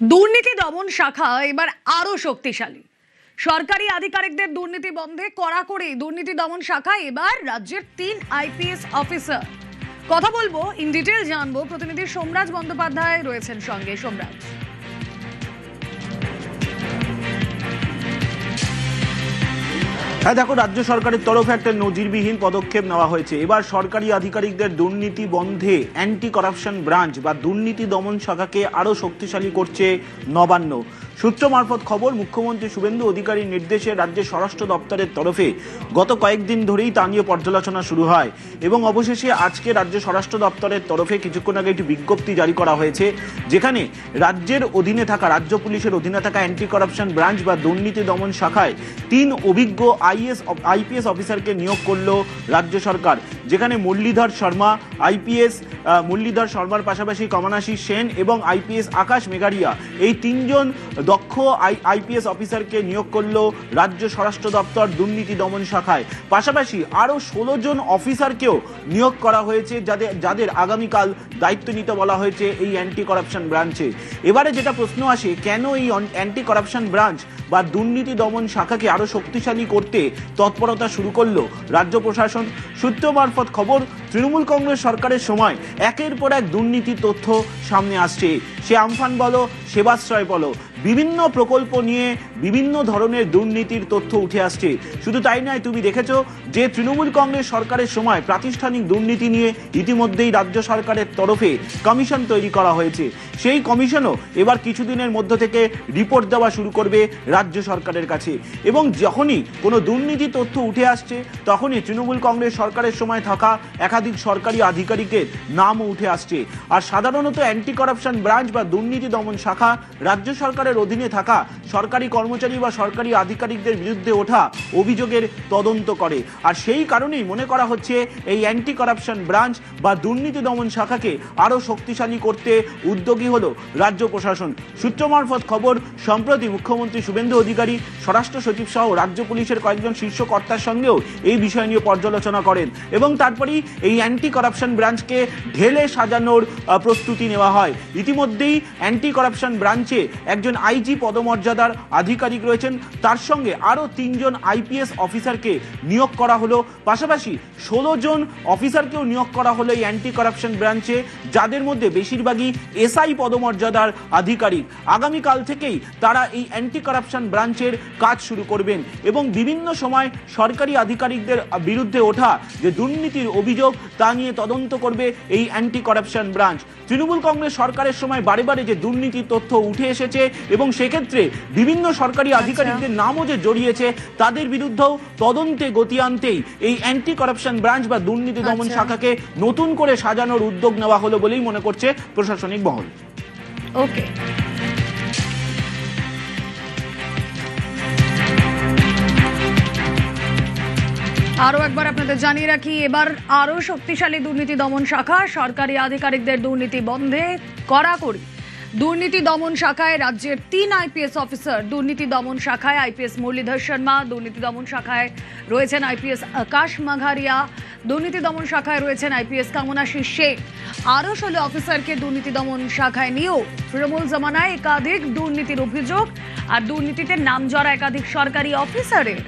দুর্নীতি দমন শাখা এবার আরো শক্তিশালী। সরকারি আধিকারিকদের দুর্নীতি বন্ধে কড়াকড়ি দুর্নীতি দমন শাখা এবার রাজ্যের 3 আইপিএস অফিসার। কথা বলবো, ইন ডিটেল জানবো। প্রতিনিধি সোমরাজ বন্দ্যোপাধ্যায় রয়েছেন সঙ্গে। সোমরাজ, হ্যাঁ দেখো, রাজ্য সরকারের তরফে একটা নজিরবিহীন পদক্ষেপ নেওয়া হয়েছে। এবার সরকারি আধিকারিকদের দুর্নীতি বন্ধে অ্যান্টি করাপশন ব্রাঞ্চ বা দুর্নীতি দমন শাখাকে আরও শক্তিশালী করছে নবান্ন। সূত্র মারফত খবর, মুখ্যমন্ত্রী শুভেন্দু অধিকারীর নির্দেশে রাজ্যের স্বরাষ্ট্র দপ্তরের তরফে গত কয়েকদিন ধরেই তা নিয়ে পর্যালোচনা শুরু হয় এবং অবশেষে আজকে রাজ্য স্বরাষ্ট্র দপ্তরের তরফে কিছুক্ষণ আগে একটি বিজ্ঞপ্তি জারি করা হয়েছে, যেখানে রাজ্যের অধীনে থাকা রাজ্য পুলিশের অধীনে থাকা অ্যান্টি করাপশন ব্রাঞ্চ বা দুর্নীতি দমন শাখায় 3 অভিজ্ঞ আইপিএস অফিসারকে নিয়োগ করলো রাজ্য সরকার। যেখানে মুরলীধর শর্মা আইপিএস, মুরলীধর শর্মার পাশাপাশি কমলাশী সেন এবং আইপিএস আকাশ মেঘারিয়া, এই 3 জন দক্ষ আইপিএস অফিসারকে নিয়োগ করলো রাজ্য স্বরাষ্ট্র দপ্তর দুর্নীতি দমন শাখায়। পাশাপাশি আরও 16 জন অফিসারকেও নিয়োগ করা হয়েছে, যাদের আগামীকাল দায়িত্ব নিতে বলা হয়েছে এই অ্যান্টি করাপশন ব্রাঞ্চে। এবারে যেটা প্রশ্ন আসে, কেন এই অ্যান্টি করাপশন ব্রাঞ্চ বা দুর্নীতি দমন শাখাকে আরও শক্তিশালী করতে তৎপরতা শুরু করলো রাজ্য প্রশাসন? সূত্র মারফত খবর, তৃণমূল কংগ্রেস সরকারের সময় একের পর এক দুর্নীতির তথ্য সামনে আসছে। সে আমফান বলো, সেবাশ্রয় বলো, বিভিন্ন প্রকল্প নিয়ে বিভিন্ন ধরনের দুর্নীতির তথ্য উঠে আসছে। শুধু তাই নয়, তুমি দেখেছো যে তৃণমূল কংগ্রেস সরকারের সময় প্রাতিষ্ঠানিক দুর্নীতি নিয়ে ইতিমধ্যেই রাজ্য সরকারের তরফে কমিশন তৈরি করা হয়েছে। সেই কমিশনও এবার কিছুদিনের মধ্য থেকে রিপোর্ট দেওয়া শুরু করবে রাজ্য সরকারের কাছে। এবং যখনই কোনো দুর্নীতি তথ্য উঠে আসছে, তখনই তৃণমূল কংগ্রেস সরকারের সময় থাকা একাধিক সরকারি আধিকারিকের নামও উঠে আসছে। আর সাধারণত অ্যান্টি করাপশন ব্রাঞ্চ বা দুর্নীতি দমন শাখা রাজ্য সরকারের অধীনে থাকা সরকারি কর্মচারী বা সরকারি আধিকারিকদের বিরুদ্ধে ওঠা অভিযোগের তদন্ত করে। আর সেই কারণেই মনে করা হচ্ছে এই অ্যান্টি করাপশন ব্রাঞ্চ বা দুর্নীতি দমন শাখাকে আরও শক্তিশালী করতে উদ্যোগী হলো রাজ্য প্রশাসন। সূত্র মারফত খবর, সম্প্রতি মুখ্যমন্ত্রী শুভেন্দু অধিকারী স্বরাষ্ট্র সচিব সহ রাজ্য পুলিশের কয়েকজন শীর্ষ কর্তার সঙ্গেও এই বিষয় নিয়ে পর্যালোচনা করেন এবং তারপরেই এই অ্যান্টি করাপশন ব্রাঞ্চকে ঢেলে সাজানোর প্রস্তুতি নেওয়া হয়। ইতিমধ্যেই অ্যান্টি করাপশন ব্রাঞ্চে একজন আইজি পদমর্যাদার আধিকারিক রয়েছেন, তার সঙ্গে আরও 3 জন আইপিএস অফিসারকে নিয়োগ করা হলো। পাশাপাশি 16 জন অফিসারকেও নিয়োগ করা হলো এই অ্যান্টি করাপশন ব্রাঞ্চে, যাদের মধ্যে বেশিরভাগই এসআই পদমর্যাদার আধিকারিক। আগামীকাল থেকেই তারা এই অ্যান্টি করাপশন ব্রাঞ্চের কাজ শুরু করবেন এবং বিভিন্ন সময় সরকারি আধিকারিকদের বিরুদ্ধে ওঠা যে দুর্নীতির অভিযোগ, তা নিয়ে তদন্ত করবে এই anti corruption branch. Trinamool Congress সরকারের সময় বারে বারে যে দুর্নীতির তথ্য উঠে এসেছে এবং সেক্ষেত্রে বিভিন্ন সরকারি আধিকারিকদের নামও যে জড়িয়েছে, তাদের বিরুদ্ধেও তদন্তে গতি আনতেই এই অ্যান্টি করাপশন ব্রাঞ্চ বা দুর্নীতি দমন শাখাকে নতুন করে সাজানোর উদ্যোগ নেওয়া হলো বলেই মনে করছে প্রশাসনিক মহল। ওকে, আরো একবার আপনাদের জানিয়ে রাখি, এবার আরো শক্তিশালী দুর্নীতি দমন শাখা। সরকারি আধিকারিকদের দুর্নীতি বন্ধে কড়াকড়ি দুর্নীতি দমন শাখায় রাজ্যের 3 আইপিএস অফিসার। দুর্নীতি দমন শাখায় আইপিএস মুরলীধর শর্মা, দুর্নীতি দমন শাখায় রয়েছেন আইপিএস আকাশ মাঘারিয়া, দুর্নীতি দমন শাখায় রয়েছেন আইপিএস কমলাশী সেন। আরও 16 অফিসারকে দুর্নীতি দমন শাখায় নিয়েও তৃণমূল জমানায় একাধিক দুর্নীতির অভিযোগ আর দুর্নীতিতে নামজড়া একাধিক সরকারি অফিসারের